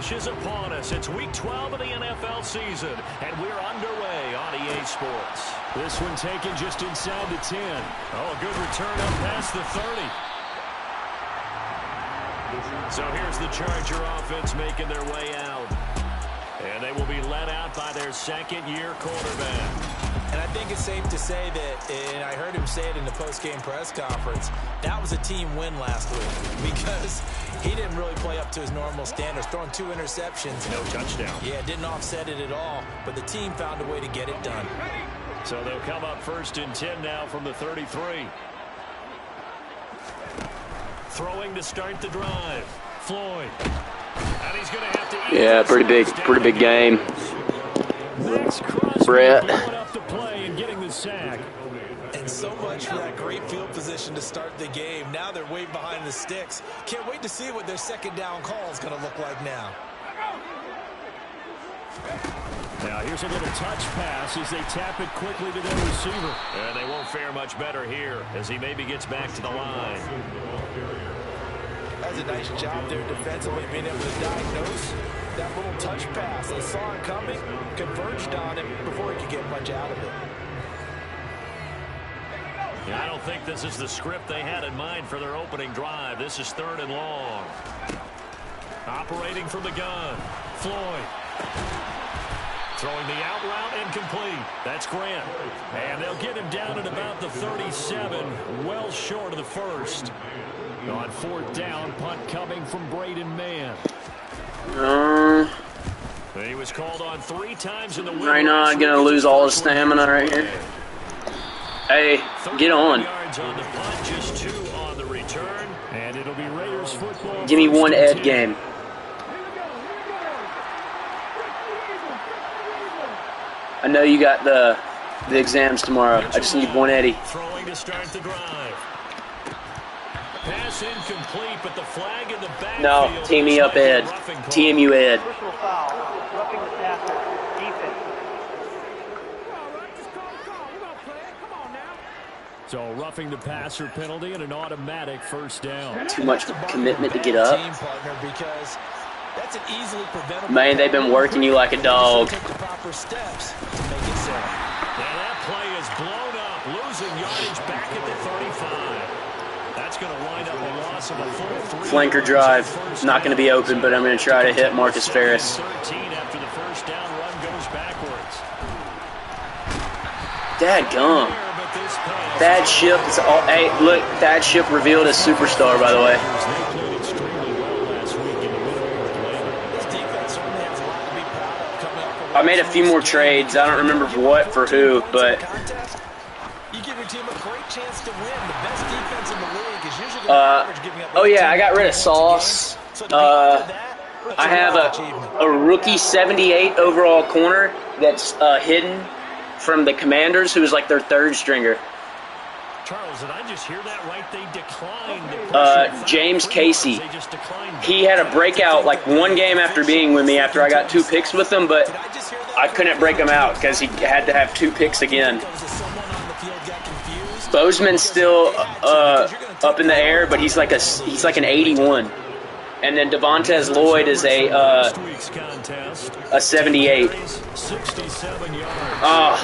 rush is upon us. It's week 12 of the NFL season, and we're underway on EA Sports. This one taken just inside the 10. Oh, a good return up past the 30. So here's the Charger offense making their way out. And they will be led out by their second-year quarterback. And I think it's safe to say that, and I heard him say it in the post-game press conference, that was a team win last week because he didn't really play up to his normal standards, throwing 2 interceptions. No touchdown. Yeah, didn't offset it at all, but the team found a way to get it done. So they'll come up 1st and 10 now from the 33. Throwing to start the drive. Floyd. And he's going to have to eat. Yeah, pretty big game. Brett. Up the play and getting the sack. And so much for that great field position to start the game. Now they're way behind the sticks. Can't wait to see what their second down call is going to look like now. Now here's a little touch pass as they tap it quickly to their receiver. And they won't fare much better here as he maybe gets back to the line. That's a nice job there defensively, being able to diagnose that little touch pass. They saw it coming, converged on it before he could get much out of it. Yeah, I don't think this is the script they had in mind for their opening drive. This is 3rd and long. Operating from the gun. Floyd. Throwing the out route incomplete. That's Grant. And they'll get him down at about the 37, well short of the first. On 4th down, punt coming from Braden Mann. He was called on 3 times in the win. Right now, I'm going to lose all his stamina right here. Hey, get on. Yards on the punt, just 2 on the return. And it'll be Raiders football. Give me one Ed game. I know you got the exams tomorrow. I just need one Eddie. Throwing to start the drive. Pass incomplete, but the flag in the back. No, team me up, Ed. TMU Ed. Personal foul, roughing the passer, defense. So roughing the passer penalty and an automatic 1st down. Too much commitment to get up. Team partner, because that's an easily preventable. Man, they've been working you like a dog. Take the proper steps to make it so. And that play is blown up, losing yardage back at the 35. That's going to wind up a loss of a full 3. Flanker drive. Not going to be open, but I'm going to try to hit Marcus Ferris. 13 after the 1st down run goes backwards. Dadgum. Thad Ship is all. Hey, look, Thad Ship revealed as superstar, by the way. They played extremely well last week in the middle of Atlanta. This defense certainly has a lot to be proud of coming up from. I made a few more trades. I don't remember for who, but. You give your team a great chance to win. The best defense in the league is usually average giving up. Oh yeah, I got rid of Sauce. I have a rookie 78 overall corner that's hidden from the Commanders, who is like their 3rd stringer. Charles, did I just hear that right? They declined. James Casey. He had a breakout like 1 game after being with me after I got 2 picks with him, but I couldn't break him out because he had to have 2 picks again. Bozeman's still up in the air, but he's like an 81. And then Devontae Lloyd is a 78. 67 yards. Oh.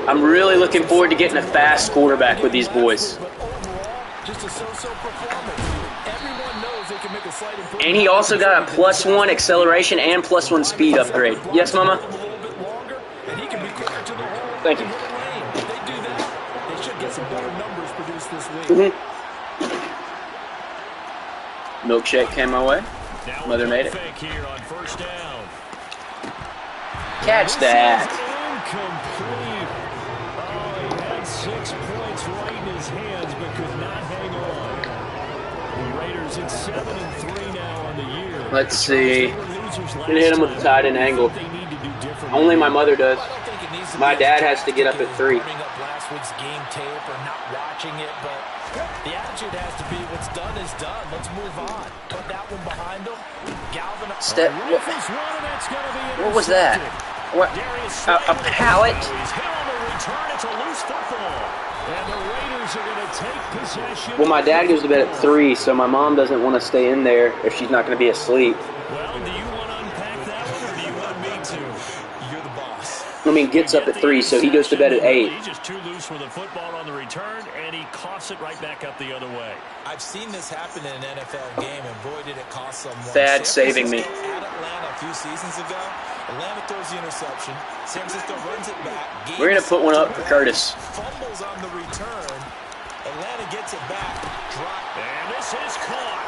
I'm really looking forward to getting a fast quarterback with these boys. And he also got a +1 acceleration and +1 speed upgrade. Yes, Mama? Thank you. Milkshake came my way. Mother made it. Catch that. Had 6 points right in his hands, but could not hang on. The Raiders at 7-3 now on the year. Let's see. I'm gonna hit him with the tight end angle. Only my mother does. My dad has to get up at 3. Last week's game tape or not watching it, but the attitude has to be what's done is done. Let's move on. Put that one behind them. Galvin. Step. What was that? What? A pallet? return. It's a loose football. And the Raiders are going to take possession. Well, my dad goes to bed at 3, so my mom doesn't want to stay in there if she's not going to be asleep. Well, do you want to unpack that one, or do you want me to? You're the boss. I mean, gets up at 3, so he goes to bed at 8. He's just too loose with the football on the return, and he coughs it right back up the other way. I've seen this happen in an NFL game, and boy, did it cost someone. Thad saving me. At Atlanta a few seasons ago, Atlanta throws the interception. San Francisco runs it back. We're going to put one up for Curtis. Fumbles on the return. Atlanta gets it back. Drop. And this is caught.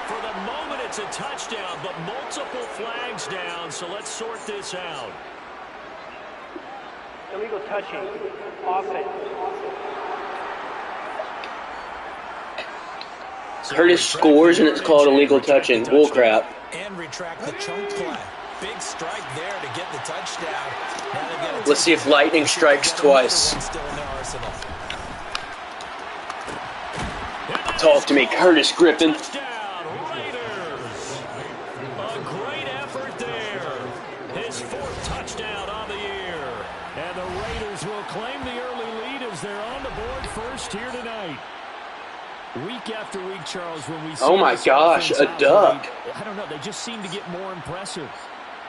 For the moment, it's a touchdown, but multiple flags down, so let's sort this out. Illegal touching. Offense. Curtis scores, and it's called illegal touching. Bullcrap. And retract the chunk play. Big strike there to get the touchdown. Let's see if lightning strikes twice. Talk to me, Curtis Griffin. Touchdown, Raiders. A great effort there. His 4th touchdown on the year. And the Raiders will claim the early lead as they're on the board first here tonight. Week after week, Charles, when we see Oh my gosh, a duck. I don't know, they just seem to get more impressive.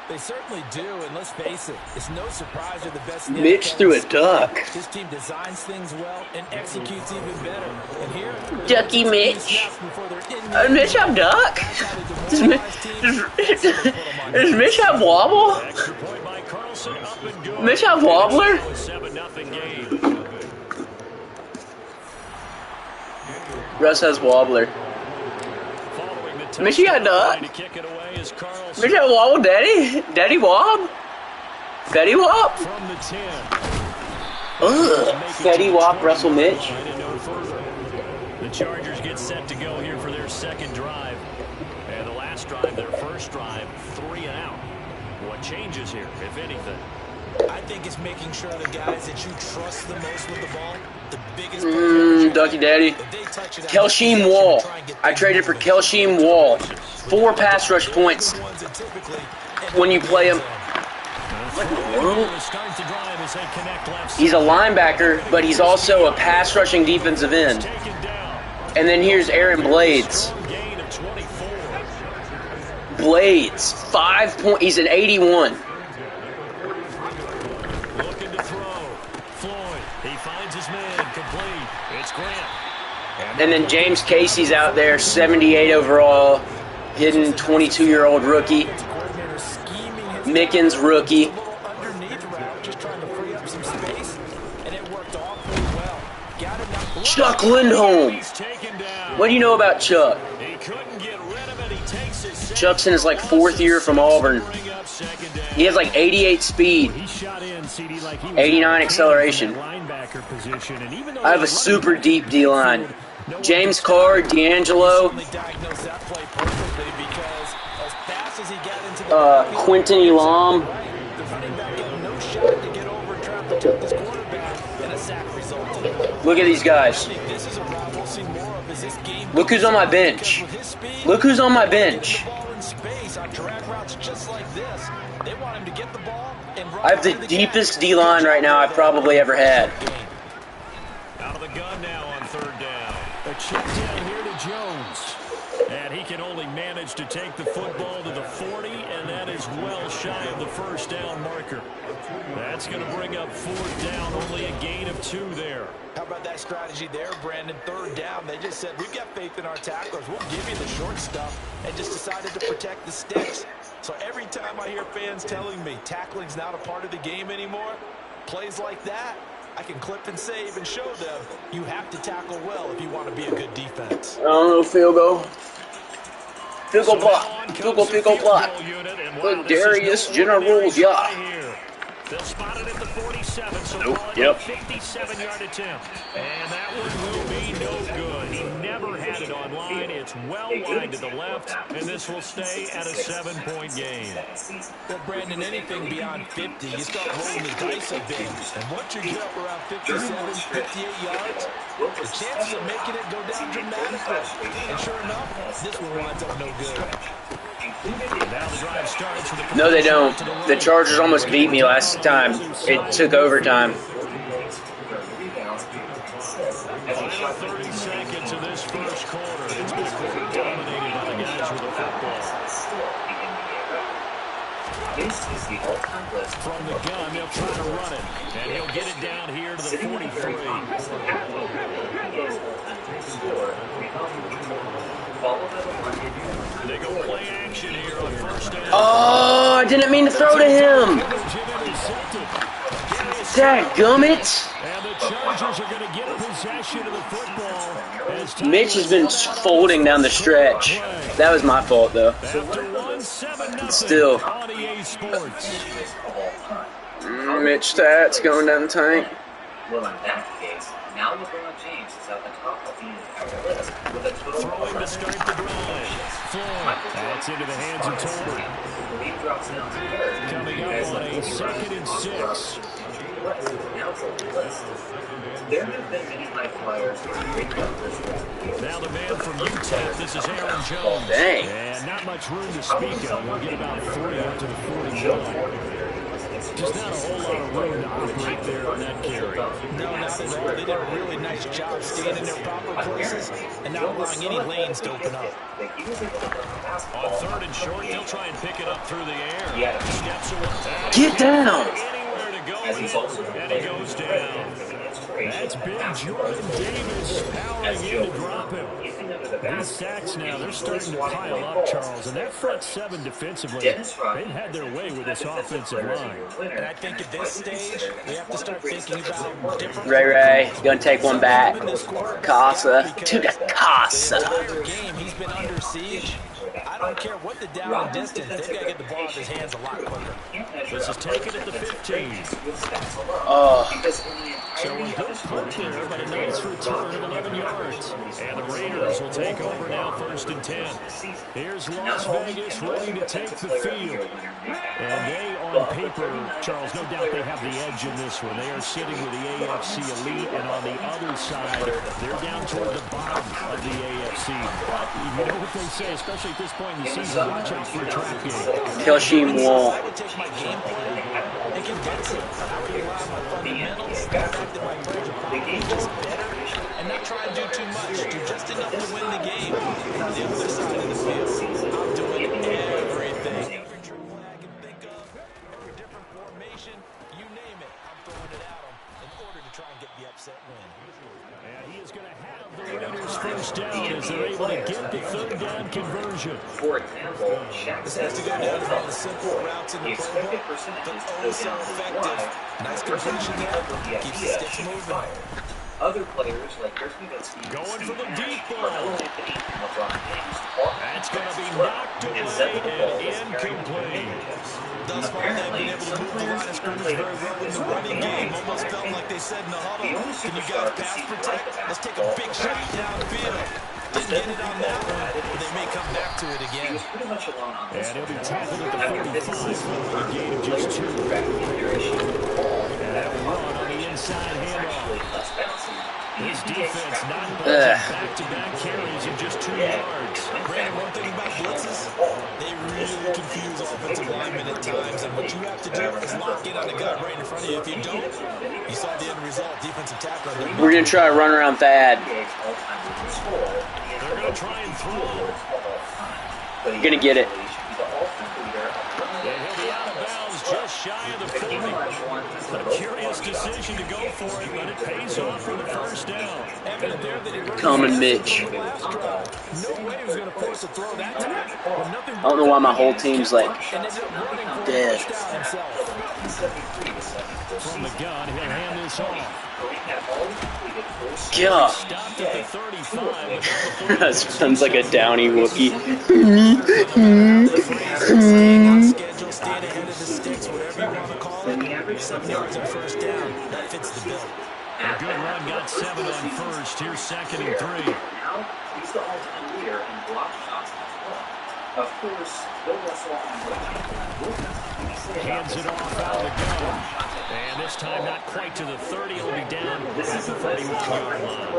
They certainly do, and let's face it, it's no surprise they're the best. Mitch threw a duck. This team designs things well and executes even better. And here, Ducky Mitch. Mitch have duck? Does Mitch have wobble? Mitch have wobbler? Russ has wobbler. Mitch got duck? Mitch have wobble, Daddy? Daddy wob? Fetty wop? Ugh. Fetty wop, Russell Mitch. The Chargers get set to go here for their second drive. And the last drive, their first drive, 3 and out. What changes here, if anything? I think it's making sure the guys that you trust the most with the ball, the biggest Ducky Daddy. Kelsheem Wall. I traded for Kelsheem Wall. 4 pass rush points when you play him. What in the world? He's a linebacker, but he's also a pass rushing defensive end. And then here's Aaron Blades. Blades, 5 points. He's an 81. Looking to throw. Floyd, he finds his man, complete. It's Grant. And then James Casey's out there, 78 overall, hidden 22-year-old rookie. Mickens, rookie. Chuck Lindholm. What do you know about Chuck? Chuck's in his 4th year from Auburn. He has 88 speed, 89 acceleration. I have a super deep D-line. James Carr, D'Angelo, Quentin Elam. Look at these guys. Look who's on my bench. Look who's on my bench. I have the deepest D-line right now I've probably ever had. Out of the gun now on 3rd down. A check down here to Jones. And he can only manage to take the football to the 40, and that is well shy of the 1st down marker. That's going to bring up 4th down, only a gain of 2 there. How about that strategy there, Brandon? 3rd down, they just said, we've got faith in our tacklers. We'll give you the short stuff, and just decided to protect the sticks. So every time I hear fans telling me tackling's not a part of the game anymore, plays like that, I can clip and save and show them you have to tackle well if you want to be a good defense. I don't know, field goal. Field goal block. Field goal block. Look, Darius Generals, yeah. They'll spot it at the 47, so nope. call it a 57-yard attempt. And that one will be no good. He never had it on line. It's well wide to the left, and this will stay at a 7-point game. Well, Brandon, anything beyond 50, you start rolling the dice a bit. And once you get up around 57, 58 yards, the chances of making it go down dramatically. And sure enough, this one winds up no good. No, they don't. The Chargers almost beat me last time. It took overtime. Final 30 seconds of this first quarter. It's been a quarter dominated by the guys with the football. From the gun, they'll try to run it. And he'll get it down here to the 43. They go play action here on first down. Oh, I didn't mean to throw to him. Dadgummit. And the Chargers are going to get possession of the football. Mitch has been folding down the stretch. That was my fault, though. Still. Mitch stats going down the tank. Well, in that case, now LeBron James is at the top of the entire list with a total throwing to start the drive. That's into the hands of Tolbert. Coming up on a 2nd and 6. There have been many high flyers who have picked up this list. Now the man from Utah, this is Aaron Jones. Dang. And not much room to speak of. We'll get about 40 up to the 49. Just not a whole lot of room to operate there on that carry. No, not at all. They did a really nice job staying in their proper places and not allowing any lanes to open up. On 3rd and short, he'll try and pick it up through the air. Steps away. Get down. Anywhere to go, and he goes down. That's big Jordan Davis powering in to drop him. These sacks now, they're starting to pile up, Charles. And that front 7 defensively, they've had their way with this offensive line. And I think at this stage, we have to start thinking about different... Ray, gonna take one back. Casa. Dude, that's Casa. He's been under siege. I don't care what the down and distance, they've got to get the ball in his hands a lot quicker. This is taken at the 15. Oh. So a good punt there, but a nice return of 11 yards. And the Raiders will take over now 1st and 10. Here's Las Vegas ready to take the field. And they, on paper, Charles, no doubt they have the edge in this one. They are sitting with the AFC elite, and on the other side, they're down toward the bottom of the AFC. But you know what they say, especially at this point in the season, watch out for a trap game. Kelshim Wall. I would take my game plan and condense it. I would rely on my fundamentals, the fact that my players are probably just better, and not try and do too much, do just enough to win the game. On the other side of the field, I'm doing everything. Every triple play I can think of, every different formation, you name it, I'm throwing it at them in order to try and get the upset win. And he is going to have the Raiders first down as they're able to get the 3rd down conversion. For example, This has to go down to one of the simple routes in the playbook, but oh so effective. Nice completion there, keeps the sticks moving. other players like Chris Nowitzki, going for the deep ball. That's going to be knocked away and incomplete. Thus far, they've been able to move the line of scrimmage very well in the running game. Almost felt like they said in the huddle, can you guys pass protect? Let's take a big shot downfield. Didn't get it on that one, but they may come back to it again. And he'll be tackled at the 45 following a gain of just 2. And that run on the inside handoff. His defense not back-to-back carries in just 2 yards. Brandon, one thing about blitzes, they really confuse offensive linemen at times, and what you have to do is lock in on the guy right in front of you. If you don't, you saw the end result, defensive tackle. We're going to try to run around Thad. They're going to try and throw. You're going to get it. And he'll be out of bounds just shy of the 40. A curious decision to go for it, but it pays off for the first down. Evident there that he Coming, Mitch. No way he was going to force a throw that time. I don't know why my whole team's like dead. From the gun, he'll hand this off. God. Stopped at the 35. That sounds like a Downy Wookiee. Staying ahead of the sticks, whatever you want to call it. 7 yards and first down. That fits the bill. A good run, got 7 on first. Here's 2nd and 3. Now, he's the all-time leader in block shots as well. Of course, Bill Russell Hands it off out of the gun. And this time not quite to the 30. It'll be down at the 31-yard line.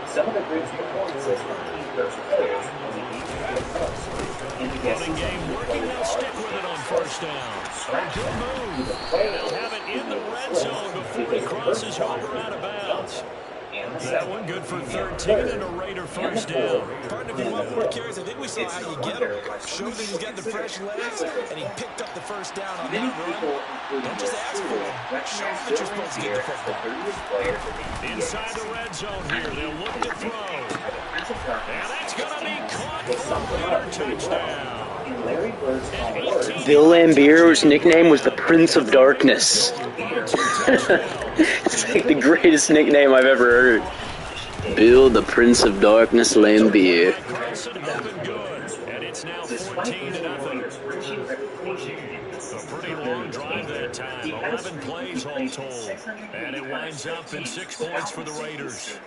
Some of the greatest performances from these players Running game working. They'll stick with it on first down. A good move. And they'll have it in the red zone before he crosses over out of bounds. That one good for 13 and a Raider first down. Partner, if you want more carries, I think we saw how you get him. Showed that he's got the fresh legs, and he picked up the first down on that run. Don't just ask for him. Show him that you're supposed to get the football. Inside the red zone here, they'll look to throw. And that's going to be caught for a Raider touchdown. Bill Lambier's nickname was the Prince of Darkness. It's like the greatest nickname I've ever heard. Bill the Prince of Darkness Lambier. And it's now 14-0. A pretty long drive that time. 11 plays all told. And it winds up in 6 points for the Raiders.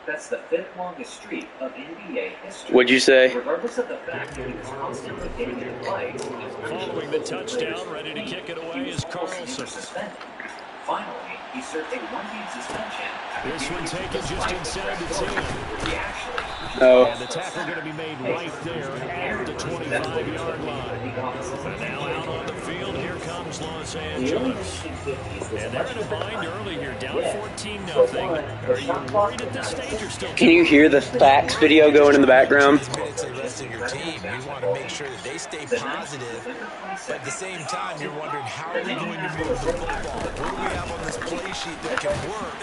That's the 5th longest streak of NBA history. What'd you say? Regardless of the fact that he was constantly getting in fights. Following the touchdown, ready to kick it away is Carlson. Finally, he served a 1-game suspension. This one taken just inside the 10. Oh. And the tackle going to be made right there at the 25-yard line. And now out on the field, here comes Los Angeles. And they're in a bind early here, down 14-0. Are you worried at this stage or still? Can you hear the facts video going in the background? Minutes of the rest of your team. You want to make sure that they stay positive, but at the same time, you're wondering how are we going to move the football? What do we have on this play sheet that can work?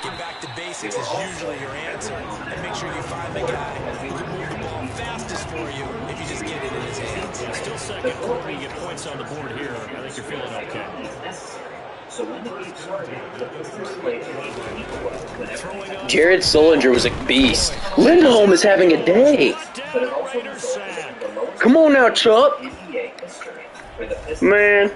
Get back to basics is usually your answer, and make sure you find the guy who can move the ball fastest for you if you just get it in his hands. Yeah, still second quarter, you get points on the board here. I think you're feeling okay. So when the game started, the first play Jared Sullinger was a beast. Lindholm is having a day. Come on now, Chuck. Man.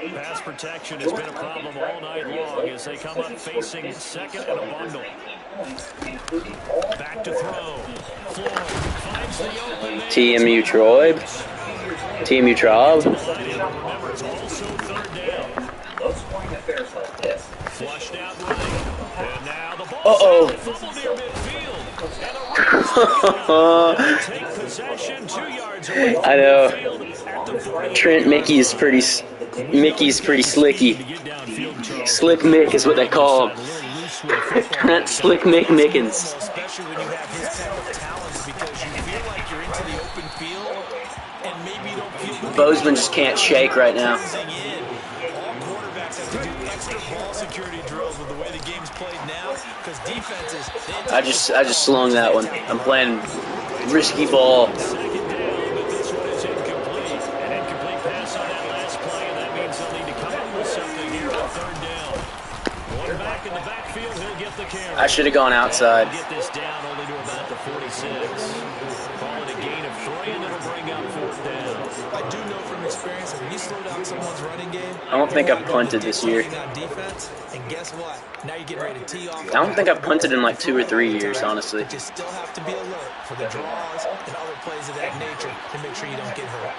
Pass protection has been a problem all night long as they come up facing second and a bundle. Back to throw. Floyd finds the open man. TMU Troy. TMU Trob. Remember, it's also third down. Flushed out right. And now the ball fumbled near midfield. And the take possession 2 yards away. I know. Trent Mickey's pretty slicky. Slick Mick is what they call him. Trent Slick Mick Mickens. Especially when you have his type of talents, because you feel like you're into the open field and maybe you don't feel Bozeman just can't shake right now. all quarterbacks have to do extra ball security drills with the way the game's played now, because defenses I just slung that one. I'm playing risky ball. Second down, but this one is incomplete. An incomplete pass on that last play, and that means they'll need to come up with something here on third down. One back in the backfield, he'll get the carry. I should have gone outside. Get this down only to about the 46. Call it a gain of 3, and it'll bring up fourth down. I do know from experience that when you slow down someone's running game, I don't think I've punted this year. on defense, and guess what? Now you're getting ready to tee off. I don't think I've punted in like 2 or 3 years, honestly. But you still have to be alert for the draws and other plays of that nature to make sure you don't get hurt.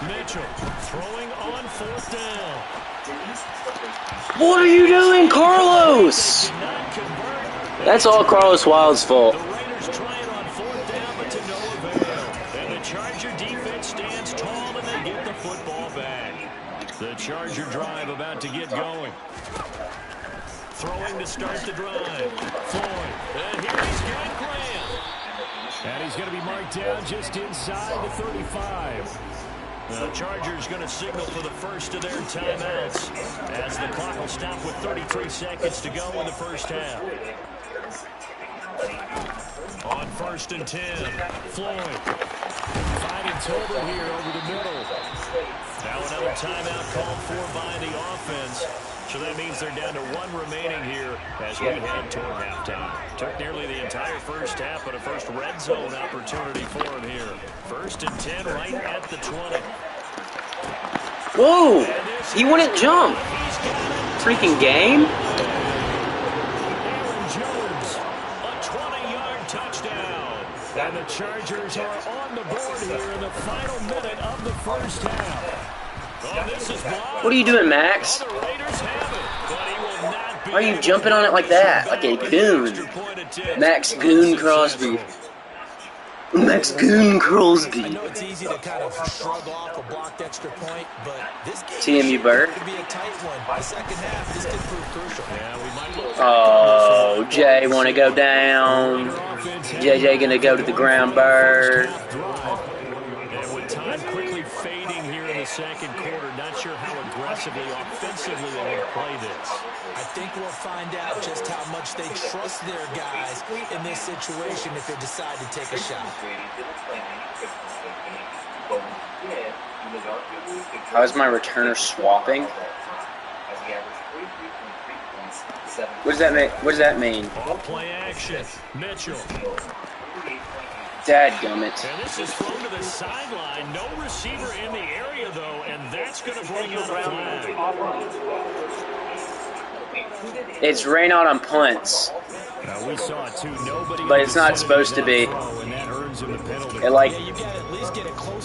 Mitchell throwing on fourth down. What are you doing, Carlos? Not convert. That's all Carlos Wild's fault. The Raiders trying on fourth down, but to no avail. And the Charger defense stands tall, and they get the football back. The Charger drive about to get going. Throwing to start the drive. Floyd. And here he's got Graham. And he's going to be marked down just inside the 35. The Chargers going to signal for the first of their timeouts as the clock will stop with 33 seconds to go in the first half. On 1st and 10, Floyd fighting Tolbert here over the middle. Now another timeout called for by the offense. So that means they're down to 1 remaining here as we head toward halftime. Took nearly the entire first half, but a first red zone opportunity for him here. 1st and 10 right at the 20. Whoa! He wouldn't jump. Freaking game. Aaron Jones, a 20-yard touchdown. And the Chargers are on the board here in the final minute of the first half. Oh, this is blocked. What are you doing, Max? The Raiders have it, but he will not be Why are you jumping on it like that? Like a goon. extra point Max Goon Crosby. Max Goon Crosby. I know it's easy to kind of shrug off a blocked extra point, but this game TMU Bird. could be a tight one. The second half, this could prove crucial. Yeah, we might look Oh, Jay want to go down. JJ gonna go to the ground, Bird. And with time quickly fading here in the second quarter, not sure how aggressively, offensively they will play this. I think we'll find out just how much they trust their guys in this situation if they decide to take a shot. How is my returner swapping? What does that mean? What does that mean? Ball play action. Mitchell. Dadgummit. And this is thrown to the sideline. No receiver in the area, though, and that's going to bring out a flag. It's rain out on punts. Now we saw it too. Nobody But it's not supposed to be. It like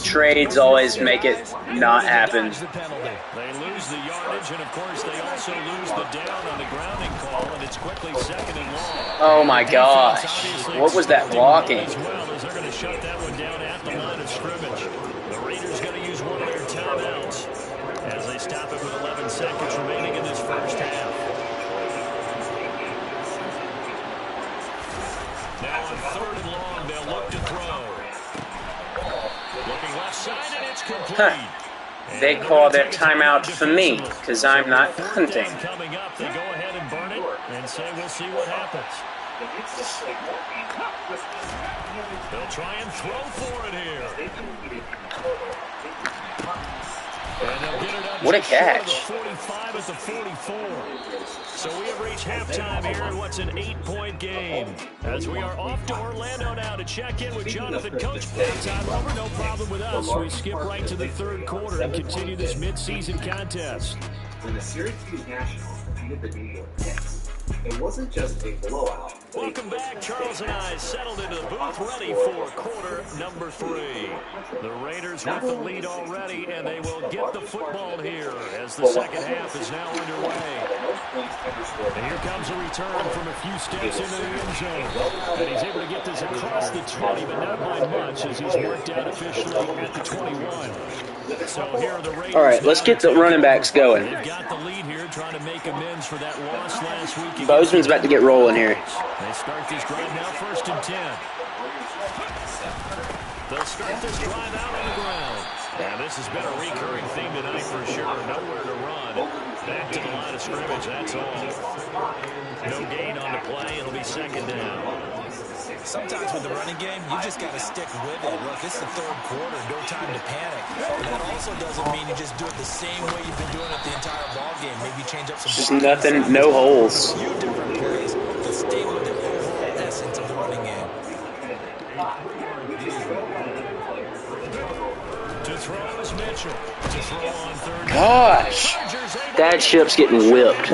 trades always make it not happen. They lose the yardage, and of course they also lose the down on the grounding call, and it's quickly second and long. Oh my gosh. What was that blocking? As well as they're going to shut that one down at the line of scrimmage. The Raiders going to use one of their timeouts as they stop it with 11 seconds remaining in this first half. Now on third and long, they'll look to throw. Looking left side, and it's complete. They call their timeout for me because I'm not punting. Coming up, they go ahead and burn it and say we'll see what happens. They'll try and throw for it here. And they'll get it up What a just short of catch. the 45 at the 44. So we have reached halftime here in what's an 8-point game. As we are off to Orlando now to check in with Jonathan. Coach, time over, no problem with us. We skip right to the third quarter and continue this midseason contest. When the Syracuse Nationals defeated the New York Knicks, it wasn't just a blowout. Welcome back. Charles and I settled into the booth ready for quarter number 3. The Raiders with the lead already, and they will get the football here as the second half is now underway. And here comes a return from a few steps into the end zone. And he's able to get this across the 20, but not by much as he's worked out officially at the 21. So here are the Raiders. All right, let's get the running backs going. They've got the lead here, trying to make amends for that loss last week. Bozeman's about to get rolling here. They start this drive now, 1st and 10. They'll start this drive out on the ground. And this has been a recurring theme tonight for sure. Nowhere to run. Back to the line of scrimmage, that's all. No gain on the play. It'll be second down. Sometimes with the running game, you just got to stick with it. Look, this is the third quarter, no time to panic. But that also doesn't mean you just do it the same way you've been doing it the entire ball game. Maybe change up some. Just nothing, no holes. A few different plays, but stay with the overall essence of the running game. To throw is Mitchell. To throw on third. Gosh, that ship's getting whipped.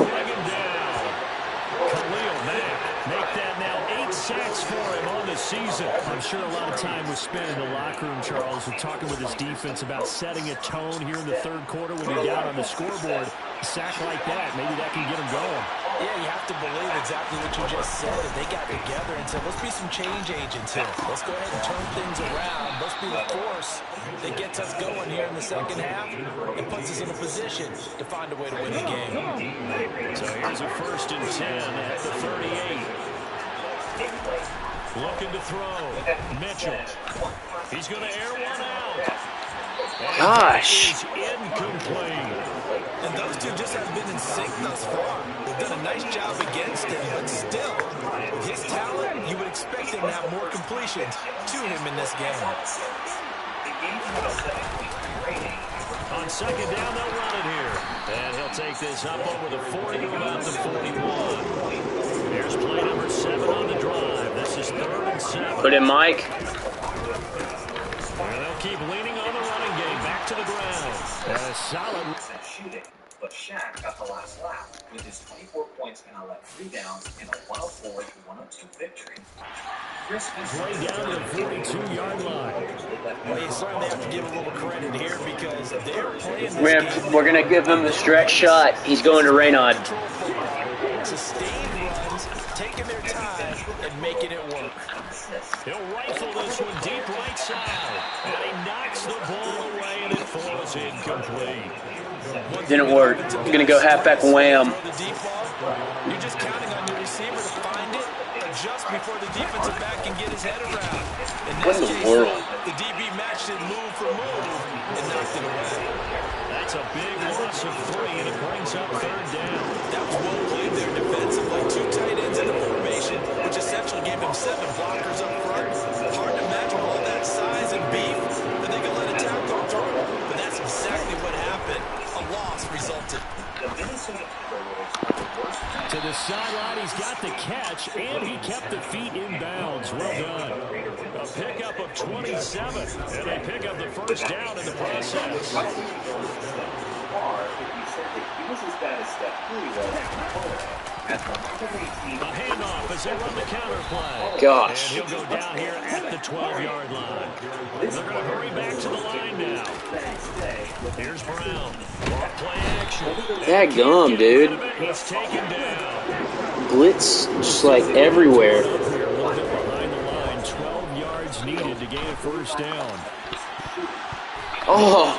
Season. I'm sure a lot of time was spent in the locker room, Charles, with talking with his defense about setting a tone here in the third quarter when you're down on the scoreboard. A sack like that, maybe that can get him going. Yeah, you have to believe exactly what you just said. That they got together and said, let's be some change agents here. Let's go ahead and turn things around. Let's be the force that gets us going here in the second half and puts us in a position to find a way to win the game. So here's a 1st and 10 at the 38. Looking to throw. Mitchell. He's going to air one out. Gosh. Is incomplete. And those two just haven't been in sync thus far. They've done a nice job against him, but still, with his talent, you would expect him to have more completions to him in this game. On second down, they'll run it here. And he'll take this up over the 40 to about the 41. Here's play number 7 on the drive. This is 3rd and 7. Put in Mike. And they'll keep leaning on the running game. Back to the ground. And a solid Shooting, but Shaq got the last lap with his 24 points and 11 rebounds in a 104-102 victory. play down to the 42-yard line. Well, you certainly have to give a little credit here because they're playing this We're gonna give him the stretch shot. He's going to Raynaud. sustained runs taking their time and making it work. He'll rifle this one deep right side. And he knocks the ball away, and it falls incomplete. Didn't work. I'm going to go halfback wham. You're just counting on your receiver to find it just before the defensive back can get his head around. What in the world? The DB matched it move for move and knocked it away. That's a big loss of 3, and it brings up 3rd down. That was well played there defensively. 2 tight ends in the formation, which essentially gave him 7 blockers up front. Hard to imagine all that size and beef that they could let a tackle through. But that's exactly what happened. A loss resulted. To the sideline, he's got the catch, and he kept the feet in bounds. Well done. A pickup of 27, and they pick up the 1st down in the process. A handoff as they run the counter play. Gosh. And he'll go down here at the 12-yard line. They're going to hurry back to the line now. Here's Brown. Play action. That gum, dude. He's taken down. Blitz just like everywhere. Behind the line, 12 yards needed to gain a 1st down. Oh.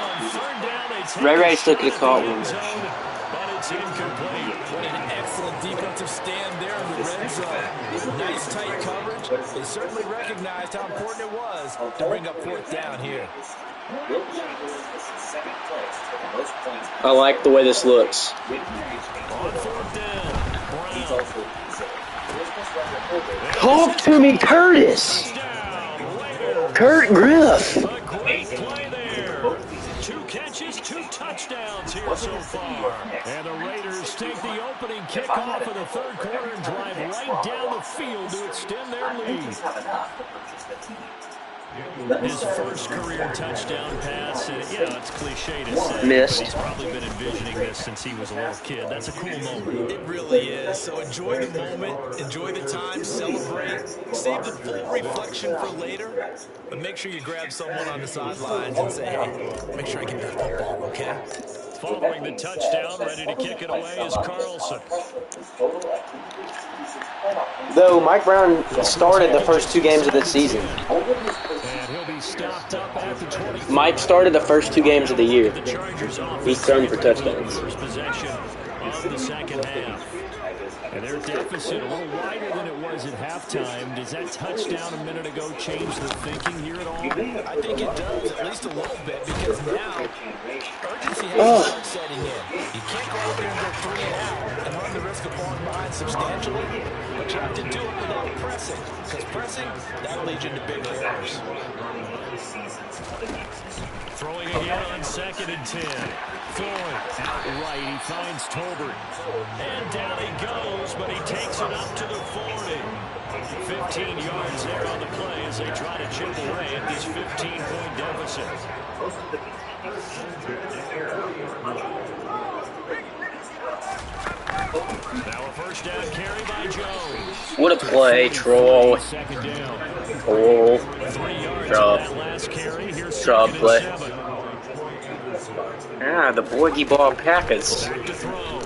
Ray took a caught one. But it's incomplete. What an excellent defensive stand there in the red zone. Nice tight coverage. They certainly recognized how important it was to bring up 4th down here. I like the way this looks. On 4th down, Brown. Talk to me, Curtis. Kurt Griff. A great play there. 2 catches, 2 touchdowns here so far. And the Raiders take the opening kickoff of the 3rd quarter and drive right down the field to extend their lead. His 1st career touchdown pass, and yeah, it's cliche to say, Missed. but he's probably been envisioning this since he was a little kid. That's a cool moment. It really is. So enjoy the moment, enjoy the time, celebrate, save the full reflection for later, but make sure you grab someone on the sidelines and say, hey, make sure I get that football, okay? Following the touchdown, ready to kick it away is Carlson. Though Mike Brown started the first 2 games of this season. And he'll be stopped up at the 20. Mike started the first 2 games of the year. He's thrown for touchdowns. First possession of the 2nd half. And their deficit a little wider than it was at halftime. Does that touchdown a minute ago change the thinking here at all? I think it does, at least a little bit, because now urgency has to start setting in. You can't go out there and go 3 and out and run the risk of falling behind substantially, but you have to do it without pressing, because pressing, that'll lead you into bigger errors. Throwing again on 2nd and 10. Floyd out right. He finds Tolbert. And down he goes, but he takes it up to the 40. 15 yards there on the play as they try to chip away at this 15-point deficit. Now a 1st down carry by Jones. What a play, Troll. 2nd down. Oh. 3 yards Drop. on that last carry. Here's Drop 2nd and play. 7. Ah, the Borgie Ball Packers. Back to throw.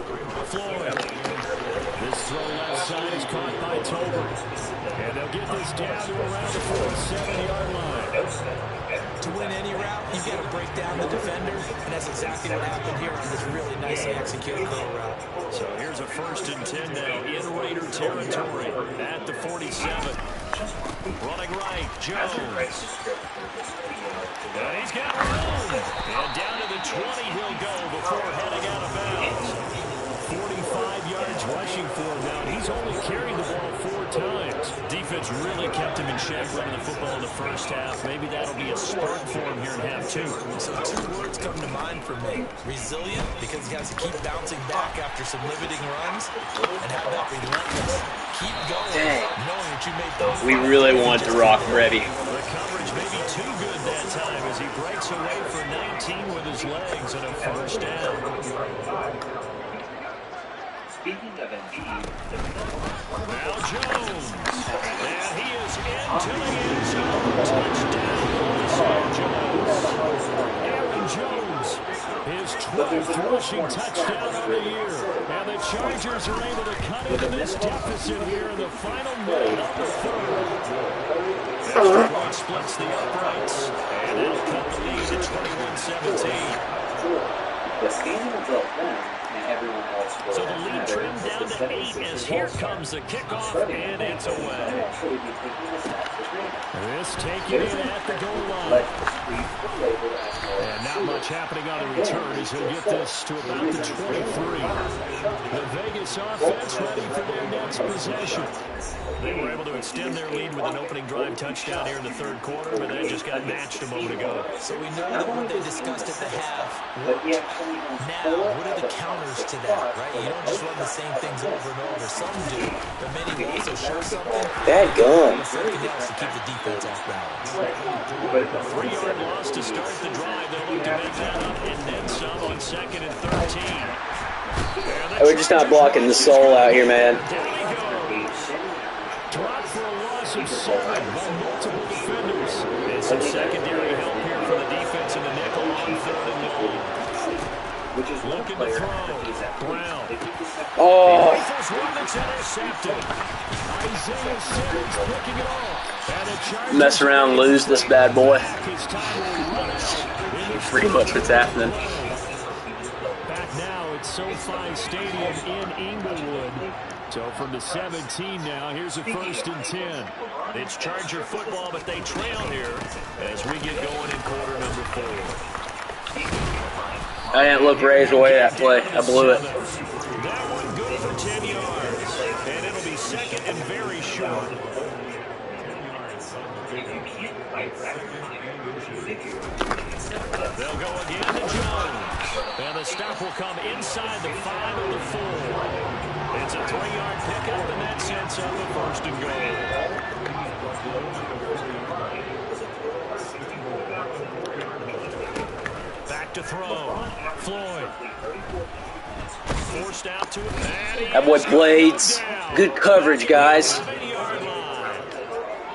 Floyd. This throw left side is caught by Tolbert. And they'll get this down to around the 47-yard line. To win any route, you've got to break down the defender, and that's exactly what happened here on this really nicely executed curl route. So here's a 1st and 10 now in Raider territory at the 47. Running right, Jones. And he's got room. And down to the 20 he'll go before heading out of bounds. 45 yards rushing for him now. He's only carried the ball 4 times. Defense really kept him in check running the football in the 1st half. Maybe that'll be a spark for him here in half 2. So 2 words come to mind for me. Resilient, because he has to keep bouncing back after some limiting runs, and have that relentless. Keep going, knowing that you made We really want to rock Brevy. The coverage may be too good that time as he breaks away for 19 with his legs and a 1st down. Speaking of Embiid, Now Jones. And he is into the end zone. Touchdown, Los Angeles. Aaron Jones. His 12th rushing touchdown on the year. And the Chargers are able to cut into this deficit here in the final minute of the third. Extra point splits the uprights, and it'll cut the lead to 21-17. The standing built them, and everyone else will. So the lead trimmed down to 8 as here comes the kickoff, and it's away. This taking it at the goal line. And not much happening on the return as he'll get this to about the 23. The Vegas offense ready for their next possession. They were able to extend their lead with an opening drive touchdown here in the third quarter, but that just got matched a moment ago. So we know that what they discussed at the half worked. Now, what are the counters to that, right? You don't just run the same things over and over. Some do, but many will also show something. Bad gun. Something else to keep the defense off balance. A 3-yard loss to start the drive. They'll look to make that up and then some on 2nd and 13. We're just not blocking the soul out here, man. Drop for a loss of 7 by multiple defenders. And some secondary help here for the defense in the nickel on 3rd and long. Looking to throw. Brown. Oh. He rifles one that's intercepted. Isaiah Simmons picking it off. And the Chargers Mess around, lose this bad boy. his time will run out. Pretty much what's happening. Back now at SoFi Stadium in Inglewood. So from the 17 now, here's a 1st and 10. It's Charger football, but they trail here as we get going in quarter number 4. I didn't look Ray's away that play. I blew it. That one good for 10 yards. And it'll be 2nd and very short. They'll go again to Jones. And the stop will come inside the 5 of the 4. It's a 3-yard pickup, and that sets up a 1st and goal. Back to throw. Floyd. Forced out to it. That boy Blades. Good coverage, guys. 7-yard line.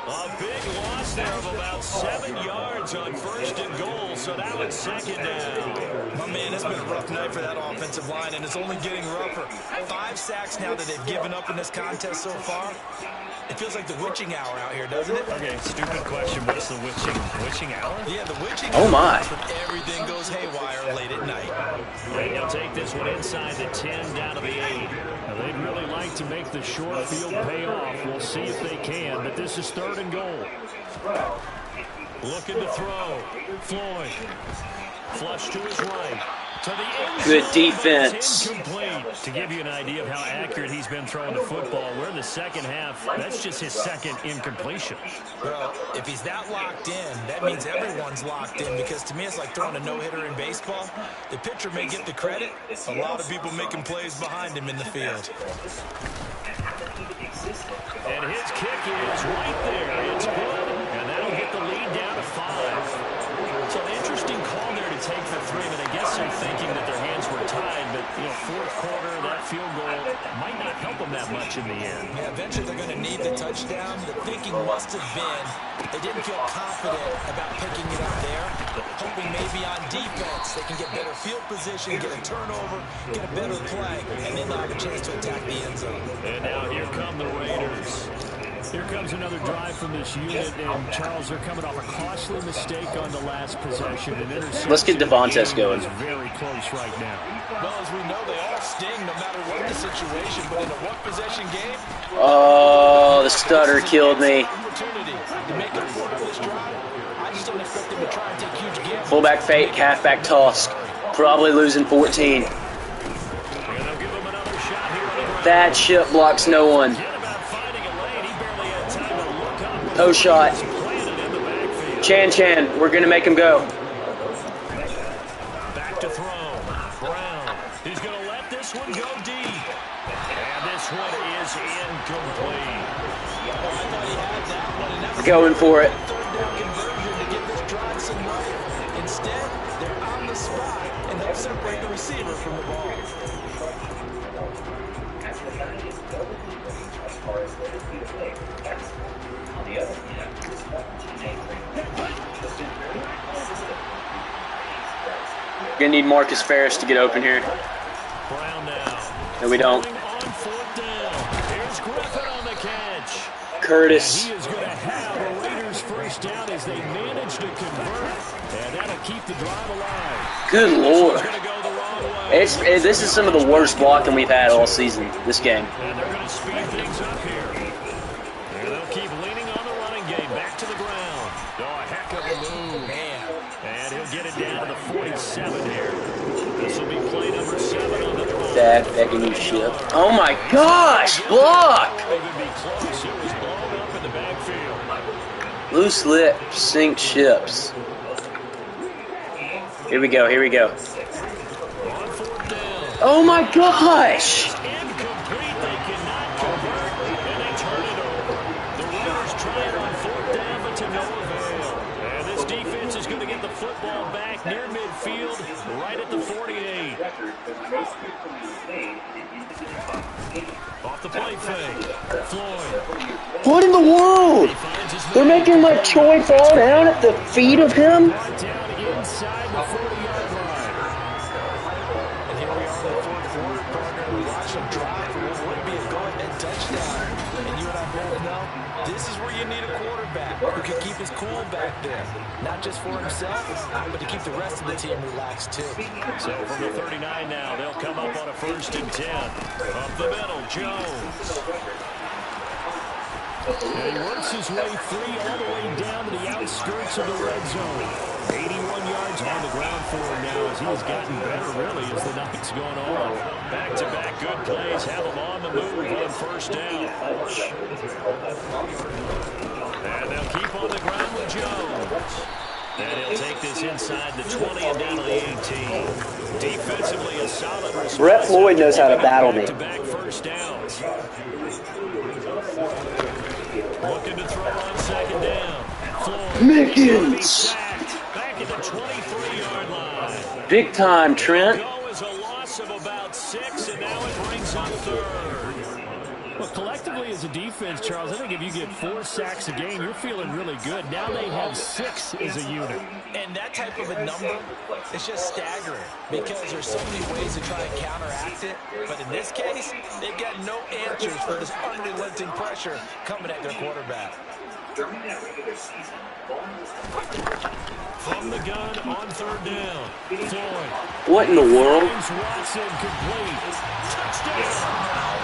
A big loss there of about 7 yards on 1st and goal, so now it's 2nd down. Oh, man, it's been a rough night for that offensive line, and it's only getting rougher. 5 sacks now that they've given up in this contest so far. It feels like the witching hour out here, doesn't it? Okay, stupid question. What's the witching hour? Yeah, the witching Oh, hour my. is when everything goes haywire late at night. And he'll take this one inside the 10 down to the 8. Now, they'd really like to make the short field pay off. We'll see if they can, but this is 3rd and goal. Looking to throw. Floyd. Flush to his right. To the end Good zone. defense. It's incomplete. To give you an idea of how accurate he's been throwing the football, we're in the second half. That's just his 2nd incompletion. Well, if he's that locked in, that means everyone's locked in, because to me it's like throwing a no-hitter in baseball. The pitcher may get the credit. A lot of people making plays behind him in the field. And his kick is right there. It's good. And that'll get the lead down to 5. So an interesting call there to take for 3, but I guess they're thinking that their hands were tied. But, 4th quarter, that field goal might not help them that much in the end. Yeah, eventually they're going to need the touchdown. The thinking must have been they didn't feel confident about picking it up there, hoping maybe on defense they can get better field position, get a turnover, get a better play, and then they'll have a chance to attack the end zone. And now here come the Raiders. Here comes another drive from this unit, and Charles, they're coming off a costly mistake on the last possession. An interception. Let's get Devontae going. Is very close right now. Well, as we know, they all sting no matter what the situation, but in a one-possession game, Oh, the stutter killed me. opportunity to make it for this drive. I just don't expect them to try and take huge gambles. Fullback fake, halfback toss. Probably losing 14. And they'll give him another shot here on the ground. That shit blocks no one. Forget about finding a lane. He barely had time to look up. Post shot. Planted in the backfield. Chan, we're going to make him go. Back to throw. Brown. He's going to let this one go deep. And this one is incomplete. Going for it. Third down conversion to give this drive some life. Instead, they're on the spot and they'll separate the receiver from the ball. As the guy is double as far as what is due to play. On the other hand, this one teammate has been very consistent. Gonna need Marcus Ferris to get open here. Brown now. No, we don't. On fourth down. Here's Griffin on the catch. Curtis. He is going to have a Raiders first down as they manage to convert. And that'll keep the drive alive. Good Lord. This go the wrong way. This is some of the worst blocking we've had all season, this game. And they're going to speed things up here. And they'll keep leaning on the running game. Back to the ground. Oh, a heck of a move. Man. And he'll get it down to the 47 here. This will be play number 7 on the drive. Dad begging you ship. Oh my gosh! Block! Loose lips sink ships. Here we go, here we go. Oh my gosh! Incomplete, they cannot convert, and they turn it over. The Raiders try it on fourth down, but to no avail. And this defense is going to get the football back near midfield, right at the 48. Off the play fake. Floyd. What in the world? They're making my Choi fall down at the feet of him? Down inside the 40-yard line. And here we are in the fourth quarter, partner. We watch them drive for what would be a go-ahead touchdown. And you and I both know this is where you need a quarterback who can keep his cool back there. Not just for himself, but to keep the rest of the team relaxed too. So from the 39 now, they'll come up on a 1st and 10. Up the middle, Jones. And he works his way free all the way down to the outskirts of the red zone. 81 yards on the ground for him now as he's gotten better, really, as the night's gone on. Back-to-back good plays have him on the move on 1st down. And they'll keep on the ground with Jones. And he'll take this inside the 20 and down to the 18. Defensively, a solid response. Brett Floyd knows how to battle me. Back-to-back first downs. Looking to throw on 2nd down. Floyd. Mickens! Back at the 23-yard line. Big time, Trent. Go is a loss of about 6, and now it brings up 3rd. Well, collectively as a defense, Charles, I think if you get 4 sacks a game, you're feeling really good. Now they have 6 as a unit. And that type of a number is just staggering because there's so many ways to try and counteract it. But in this case, they've got no answers for this unrelenting pressure coming at their quarterback. From the gun on 3rd down. Floyd. What in the world? Watson complete. Touchdown.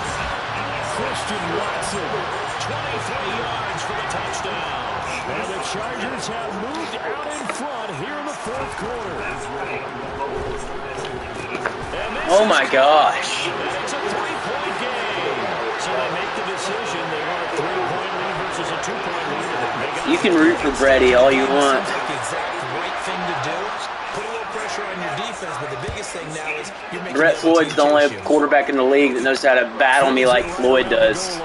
Christian Watson, 23 yards for the touchdown. And the Chargers have moved out in front here in the 4th quarter. Oh my gosh. It's a 3-point game. So they make the decision. They want a 3-point lead versus a 2-point lead. You can root for Brady all you want. Seems like the exact right thing to do. Put a little pressure on your defense, but the biggest thing now is you're making Brett Floyd's the only quarterback in the league that knows how to battle me like Floyd does.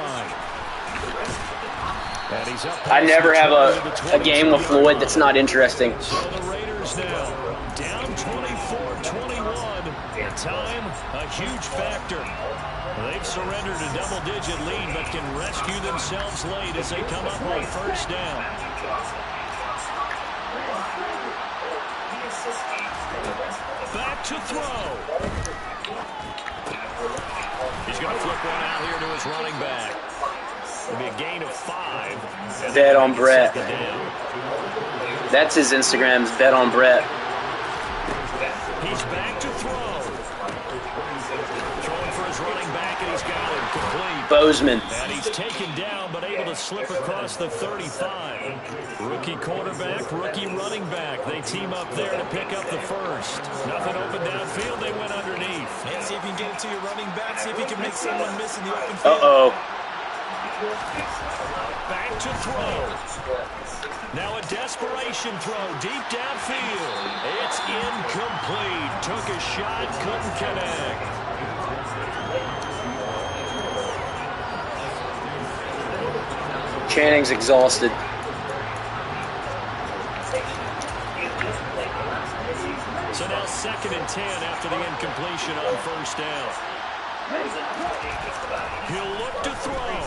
I never have a game with Floyd that's not interesting. So the Raiders now down 24-21. At time, a huge factor. They've surrendered a double-digit lead, but can rescue themselves late as they come up on 1st down. Back to throw. He's going to flip one out here to his running back. It'll be a gain of 5. Bet on Brett. That's his Instagram's Bet on Brett. He's back to throw. Throwing for his running back, and he's got it complete. Bozeman. And he's taken down, but able to slip across the 35. Rookie quarterback, rookie running back. They team up there to pick up the first. Nothing open downfield. They went underneath. And see if you can get it to your running back. See if you can make someone miss in the open field. Uh-oh. Back to throw. Now a desperation throw deep downfield. It's incomplete. Took a shot, couldn't connect. Channing's exhausted. So now 2nd and 10 after the incompletion on 1st down. He'll look to throw.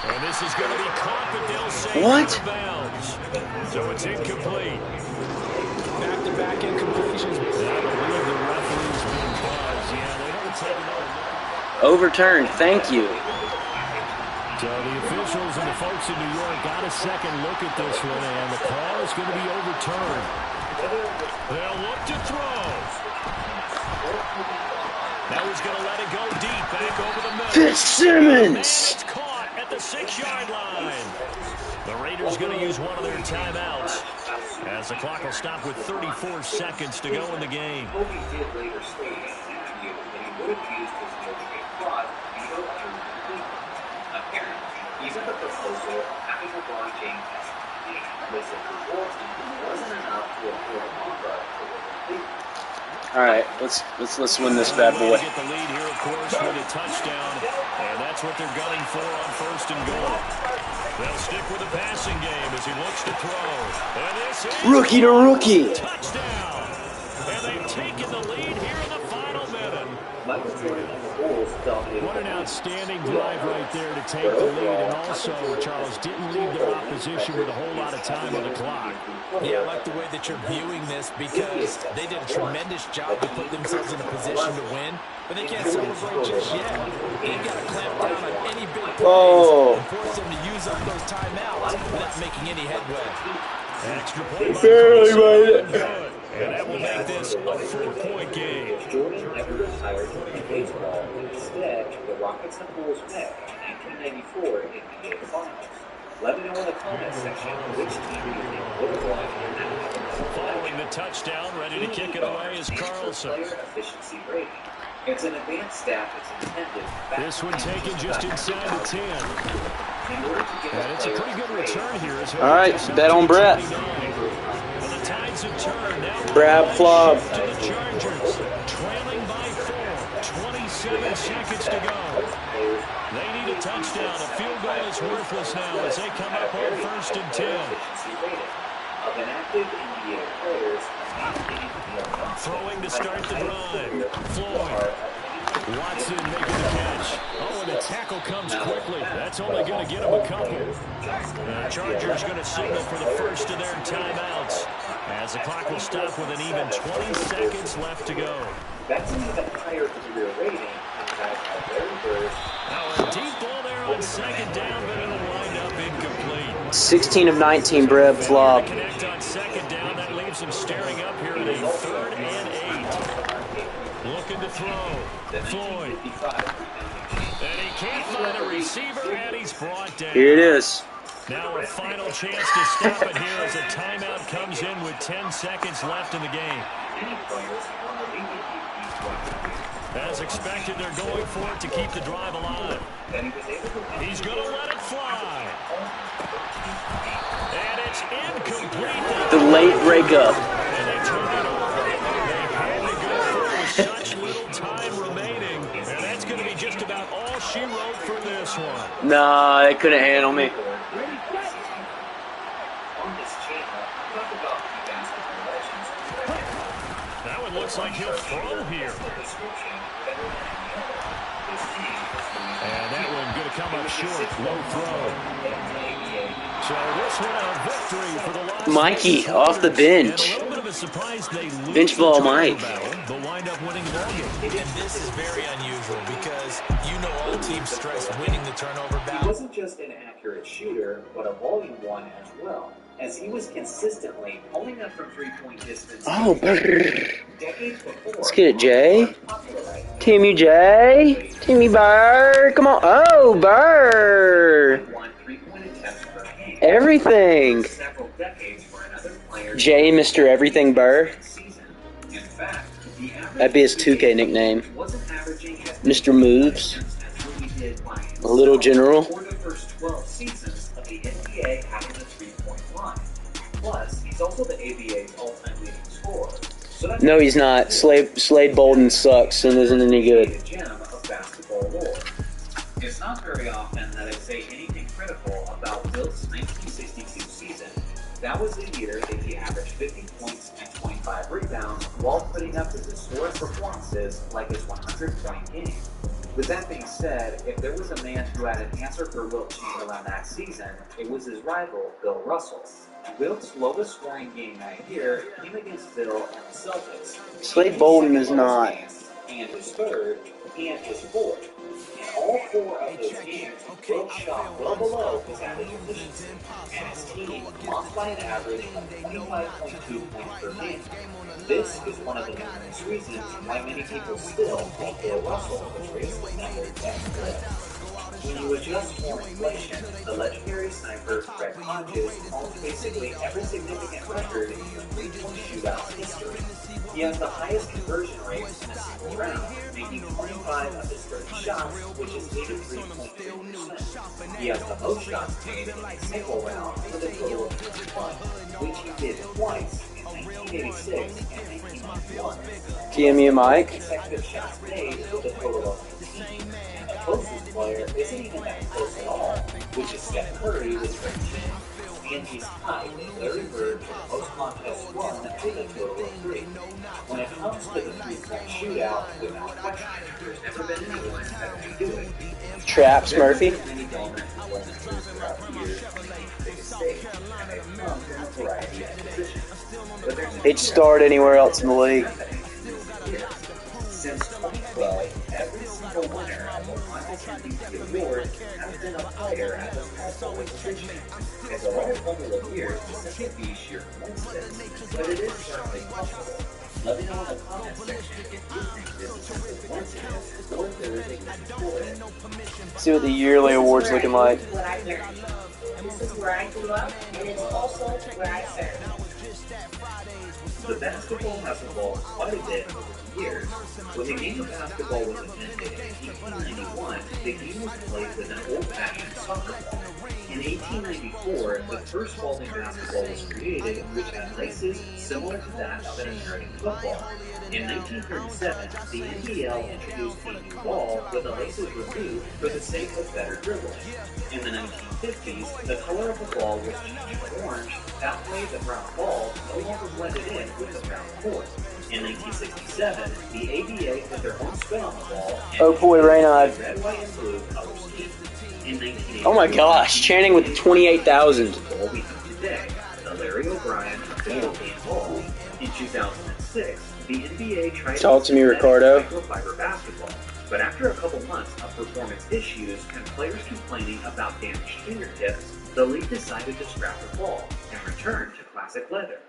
And this is going to be caught, but they'll say What? out of bounds. So it's incomplete. Back-to-back incompletions. I believe the referee's been buzzed. Yeah, they don't take another look. Overturned. Thank you. So the officials and the folks in New York got a second look at this one, and the call is going to be overturned. They'll look to throw. Now he's going to let it go deep, back over the middle. Fitzsimmons! It's caught at the 6-yard line. The Raiders going to use one of their timeouts, as the clock will stop with 34 seconds to go in the game. Kobe did later state in an interview that he would have used his no-debate clause veto to complete. Apparently, even the proposal of having LeBron James as complete was a proposal wasn't enough to afford a Mamba to complete. All right, let's win this bad boy. Get the lead here, of course, with a touchdown, and that's what they're gunning for on 1st and goal. They'll stick with the passing game as he looks to throw. And this is Rookie to rookie. touchdown. And they've taken the lead here in the final minute. Michael Jordan and the Bulls dominated. What an outstanding drive right there to take the lead, and also, Charles, didn't leave their opposition with a whole lot of time on the clock. Yeah, I like the way that you're viewing this because they did a tremendous job to put themselves in a position to win, but they can't celebrate just yet. They've got to clamp down on any big plays and force them to use up those timeouts without making any headway. Extra point. Barely made it. And that will make this a 4-point game. Jordan never retired from baseball. Instead, the Rockets and Bulls met in 1994 NBA Finals. Let me know in the comments section which team you think would have won. Following the touchdown, ready to kick it away is Carlson. Player efficiency rating. It's an advanced stat that's intended. This one taken just inside the 10. And it's a pretty good return here. All right, bet on Brett. Well, the tides have turned. Now Brad Flub. to the Chargers, trailing by 4. 27 seconds to go. They need a touchdown. A field goal is worthless now as they come up on 1st and 10. Of inactive NBA players, Throwing to start the drive. Floyd. Watson making the catch. Oh, and the tackle comes quickly. That's only going to get him a couple. The Chargers going to signal for the first of their timeouts, as the clock will stop with an even 20 seconds left to go. That's an even higher career rating. Now a deep ball there on 2nd down, but it'll wind up incomplete. 16 of 19, Brad Flop. Connect on 2nd down. That leaves them staring up here at a 3rd and 8. Looking to throw. Floyd. And he can't find a receiver, and he's brought down. Here it is. Now a final chance to stop it here as a timeout comes in with 10 seconds left in the game. As expected, they're going for it to keep the drive alive. He's going to let it fly. And it's incomplete. The late breakup. And they turn it over. They had to go for it with such little time remaining. And that's going to be just about all she wrote for this one. Nah, they couldn't handle me. That one looks like he'll throw here. And that one going to come up short. Low throw. So this one a victory for the Los Mikey Angeles off the Raiders. bench. And a little bit of a surprise they lose Bench ball the Mike. battle. They'll wind up winning the ball game. And this is very unusual because you know all teams stress winning the turnover He battle. wasn't just an accurate shooter, but a volume one as well, as he was consistently pulling up from three-point distance. Oh, brr. Decades before, Let's get it, Jay. Timmy J. Timmy Burr. Come on. Oh, Burr. One three-point attempts per game. Everything. Several decades for another player. Jay, Mr. Everything Burr. Season. In fact, the average That'd be his 2K nickname. wasn't averaging as Mr. Moves. as what he did playing. A little general. For the first 12 seasons of the NBA having the three-point line. Plus, he's also the ABA's all-time leading scorer. So that's No, he's not. Slade Bolden sucks and isn't any good. the gem of basketball lore. It's not very often that I say anything critical about Wilt's 1962 season. That was the year that he averaged 50 points and 25 rebounds while putting up his historic performances like his 100-point game. With that being said if there was a man who had an answer for Wilt Chamberlain that season, it was his rival, Bill Russell. Wilt's lowest scoring game that year came against Bill and the Celtics. Slade Bolden is not. And his third, and his fourth. In all four of those games, Wilt shot well below his average efficiency, and his team lost by an average of 25.2 points per game. This is one of the numerous reasons why many people still think Bill Russell the greatest defender ever lived. When you adjust for inflation, the legendary sniper Fred Hodges owns basically every significant record in three-point shootout history. He has the highest conversion rate in a single round, making 25 of his 30 shots, which is 83.3%. He has the most shots made in a single round with a total of 21, which he did twice in 1986 and 1991. TMU Mike. Consecutive shots made with a total of 19. And the closest player isn't even that close at all, which is Steph Curry with 13. And he's tied with Larry Bird for the most contests won with a total of 3. When it comes to the three-point shootout, without question, there's never been anyone better to do it. Traps Murphy. Many dominant performances throughout the years on the biggest stage, and they've come from a variety of positions. But there's He'd start anywhere else in the league. Since 2012, every single winner of the Finals MVP award has been a player at the small forward position. It's a large bundle of years to simply be sheer coincidence, but it is certainly possible. Let me know in the comment section if you think this is simply coincidence or if there is a reason for it. See what the yearly awards looking like. This is where I grew up, and it's also where I serve. The basketball has evolved quite a bit over the years. When the game of basketball was invented in 1891, the game was played with an old-fashioned soccer ball. In 1894, the first ball in basketball was created, which had laces similar to that of an American football. In 1937, the NBL introduced a new ball with the laces removed for the sake of better dribbling. In the 1950s, the color of the ball was changed to orange. That way, the brown ball no longer blended in with the brown court. In 1967, the ABA put their own spin on the ball and Oh boy, Raynaud. red, white, and blue color scheme. In 1980, Oh my gosh, chanting with 28,000. the ball we have today, the Larry O'Brien official game ball. In 2006, the NBA tried Talk to me, Ricardo. microfiber basketball, but after a couple months of performance issues and players complaining about damaged fingertips, the league decided to scrap the ball and return to classic leather.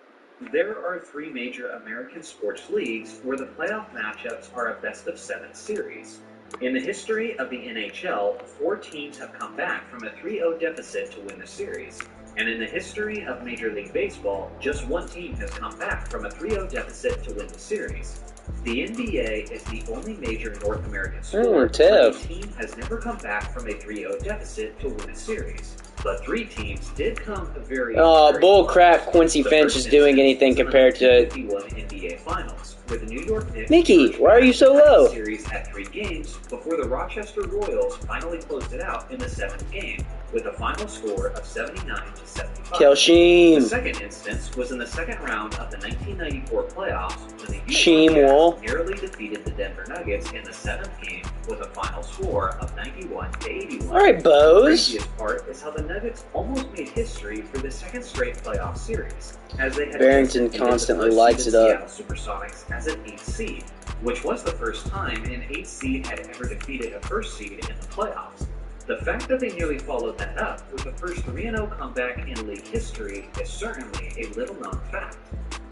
There are 3 major American sports leagues where the playoff matchups are a best-of-7 series. In the history of the NHL, 4 teams have come back from a 3-0 deficit to win the series. And in the history of Major League Baseball, just 1 team has come back from a 3-0 deficit to win the series. The NBA is the only major North American sport where a team has never come back from a 3-0 deficit to win a series. But 3 teams did come very Bull crap Quincy Finch is doing anything compared to... 1951 NBA Finals, where the New York Knicks... Mickey, why are you so low? ...series at 3 games before the Rochester Royals finally closed it out in the 7th game, with a final score of 79-75. Kelsheen. The second instance was in the second round of the 1994 playoffs when the Sheem Utah Wall. Jazz narrowly defeated the Denver Nuggets in the 7th game with a final score of 91-81. Alright, The Bose. craziest part is how the Nuggets almost made history for the second straight playoff series, as they had Barrington defeated constantly the lights it up. Seattle Supersonics as an 8th seed, which was the first time an 8th seed had ever defeated a first seed in the playoffs. The fact that they nearly followed that up with the first 3-0 comeback in league history is certainly a little-known fact.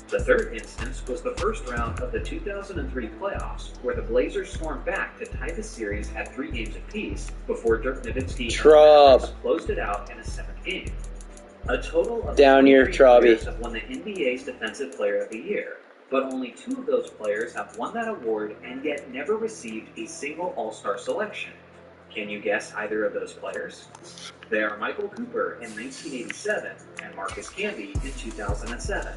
The third instance was the first round of the 2003 playoffs, where the Blazers stormed back to tie the series at 3 games apiece before Dirk Nowitzki and the Mavericks closed it out in a 7th game. A total of Down here, 23 Trobby. players have won the NBA's Defensive Player of the Year, but only 2 of those players have won that award and yet never received a single All-Star selection. Can you guess either of those players? They are Michael Cooper in 1987 and Marcus Camby in 2007.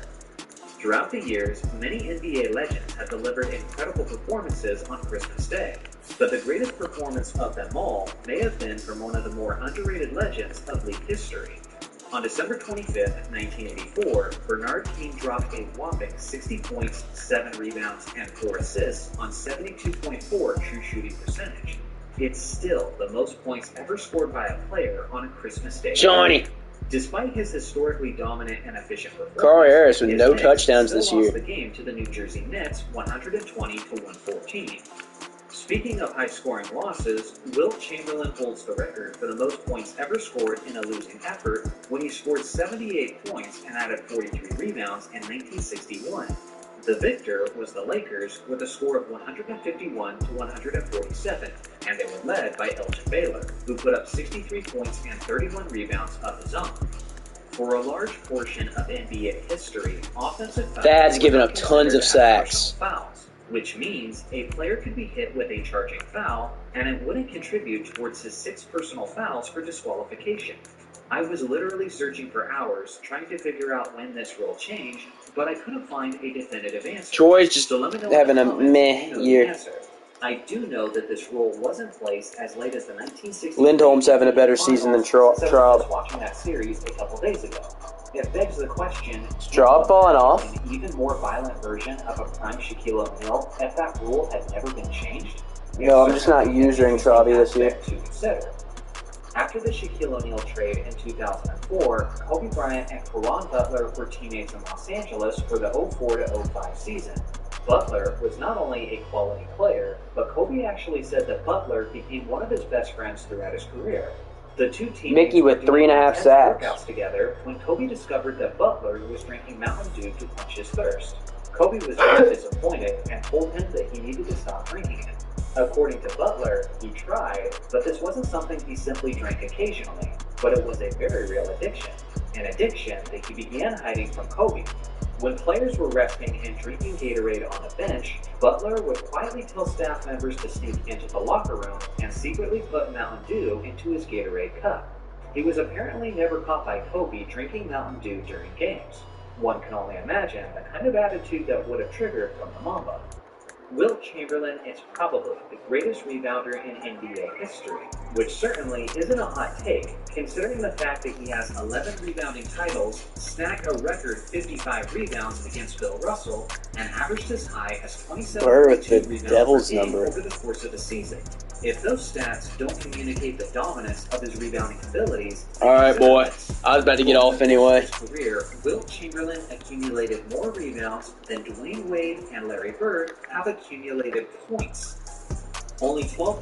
Throughout the years, many NBA legends have delivered incredible performances on Christmas Day, but the greatest performance of them all may have been from one of the more underrated legends of league history. On December 25th, 1984, Bernard King dropped a whopping 60 points, 7 rebounds, and 4 assists on 72.4 true shooting percentage. It's still the most points ever scored by a player on a Christmas Day. Johnny. Despite his historically dominant and efficient performance, Carl Harris with his no Knicks touchdowns still this lost year. the game to the New Jersey Nets 120-114. Speaking of high-scoring losses, Wilt Chamberlain holds the record for the most points ever scored in a losing effort when he scored 78 points and added 43 rebounds in 1961. The victor was the Lakers with a score of 151-147, and they were led by Elgin Baylor, who put up 63 points and 31 rebounds of his own. For a large portion of NBA history, offensive fouls Thad's given were up tons of considered as sacks. personal fouls, which means a player could be hit with a charging foul, and it wouldn't contribute towards his 6 personal fouls for disqualification. I was literally searching for hours trying to figure out when this rule changed, but I couldn't find a definitive answer. Troy's just So let me know having in a the comments meh if you know the year. answer. I do know that this rule was in place as late as the 1960s. Lindholm's having a better season than Traub. Watching that series a couple days ago. It begs the question: Straub falling off? An even more violent version of a prime Shaquille O'Neal if that rule had never been changed? No, I'm just not using Traubby this year. To consider. After the Shaquille O'Neal trade in 2004, Kobe Bryant and Caron Butler were teammates in Los Angeles for the 04-05 season. Butler was not only a quality player, but Kobe actually said that Butler became one of his best friends throughout his career. The two teams Mickey with 3.5 sacks. Workouts together when Kobe discovered that Butler was drinking Mountain Dew to quench his thirst. Kobe was very disappointed and told him that he needed to stop drinking it. According to Butler, he tried, but this wasn't something he simply drank occasionally, but it was a very real addiction, an addiction that he began hiding from Kobe. When players were resting and drinking Gatorade on the bench, Butler would quietly tell staff members to sneak into the locker room and secretly put Mountain Dew into his Gatorade cup. He was apparently never caught by Kobe drinking Mountain Dew during games. One can only imagine the kind of attitude that would have triggered from the Mamba. Wilt Chamberlain is probably the greatest rebounder in NBA history, which certainly isn't a hot take, considering the fact that he has 11 rebounding titles, snagged a record 55 rebounds against Bill Russell, and averaged as high as 27.2 rebounds per game over the course of the season. If those stats don't communicate the dominance of his rebounding abilities... Alright, boy. I was about to get off anyway. In his career, Wilt Chamberlain accumulated more rebounds than Dwayne Wade and Larry Bird have accumulated points. Only 12